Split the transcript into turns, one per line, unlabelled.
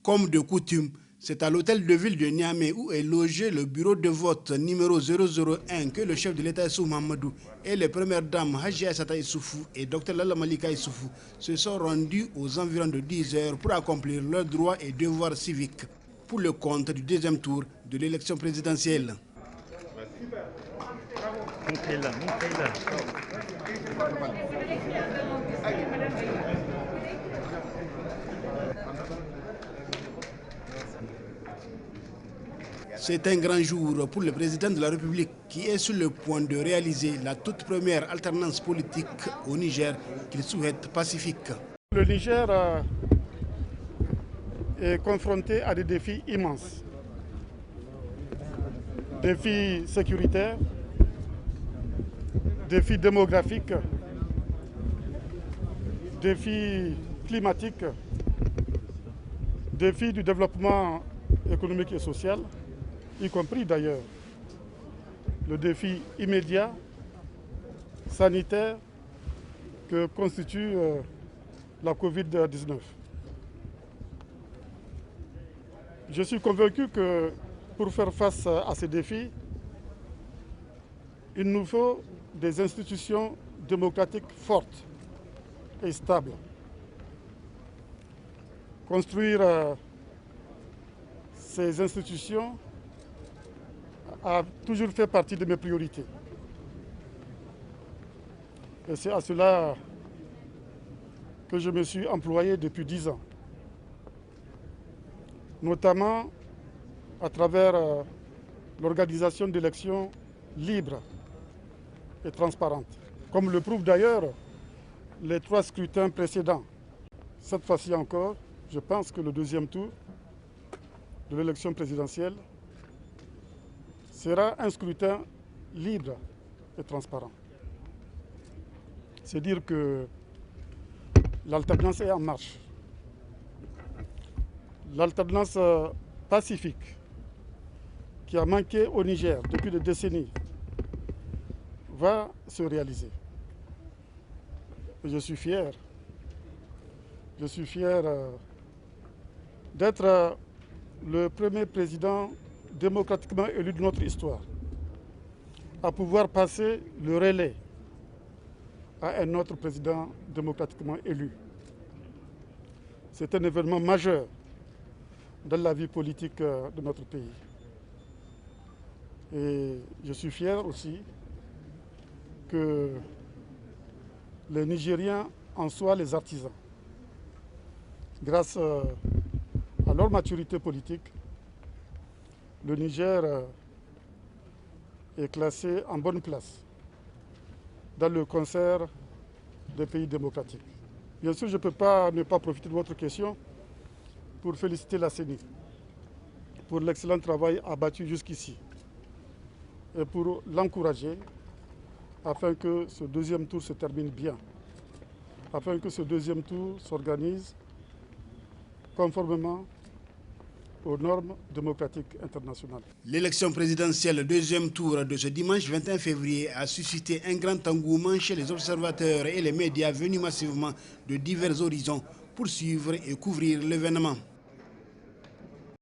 Comme de coutume, c'est à l'hôtel de ville de Niamey où est logé le bureau de vote numéro 001 que le chef de l'État Issou Mahamadou et les premières dames Hadji Aïssata Issoufou et Dr Lalla Malika Issoufou se sont rendus aux environs de 10 heures pour accomplir leurs droits et devoirs civiques pour le compte du deuxième tour de l'élection présidentielle. C'est un grand jour pour le président de la République qui est sur le point de réaliser la toute première alternance politique au Niger qu'il souhaite pacifique.
Le Niger est confronté à des défis immenses. Défis sécuritaires, défis démographiques, défis climatiques, défis du développement économique et social, y compris d'ailleurs le défi immédiat sanitaire que constitue la Covid-19. Je suis convaincu que pour faire face à ces défis, il nous faut des institutions démocratiques fortes et stables. Construire ces institutions a toujours fait partie de mes priorités. Et c'est à cela que je me suis employé depuis 10 ans, notamment à travers l'organisation d'élections libres et transparentes, comme le prouvent d'ailleurs les 3 scrutins précédents. Cette fois-ci encore, je pense que le deuxième tour de l'élection présidentielle sera un scrutin libre et transparent. C'est dire que l'alternance est en marche. L'alternance pacifique qui a manqué au Niger depuis des décennies va se réaliser. Et je suis fier d'être le premier président démocratiquement élu de notre histoire à pouvoir passer le relais à un autre président démocratiquement élu. C'est un événement majeur dans la vie politique de notre pays. Et je suis fier aussi que les Nigériens en soient les artisans. Grâce à leur maturité politique, le Niger est classé en bonne place dans le concert des pays démocratiques. Bien sûr, je ne peux pas ne pas profiter de votre question pour féliciter la CENI pour l'excellent travail abattu jusqu'ici et pour l'encourager afin que ce deuxième tour se termine bien, afin que ce deuxième tour s'organise conformément aux normes démocratiques internationales.
L'élection présidentielle deuxième tour de ce dimanche 21 février a suscité un grand engouement chez les observateurs et les médias venus massivement de divers horizons pour suivre et couvrir l'événement.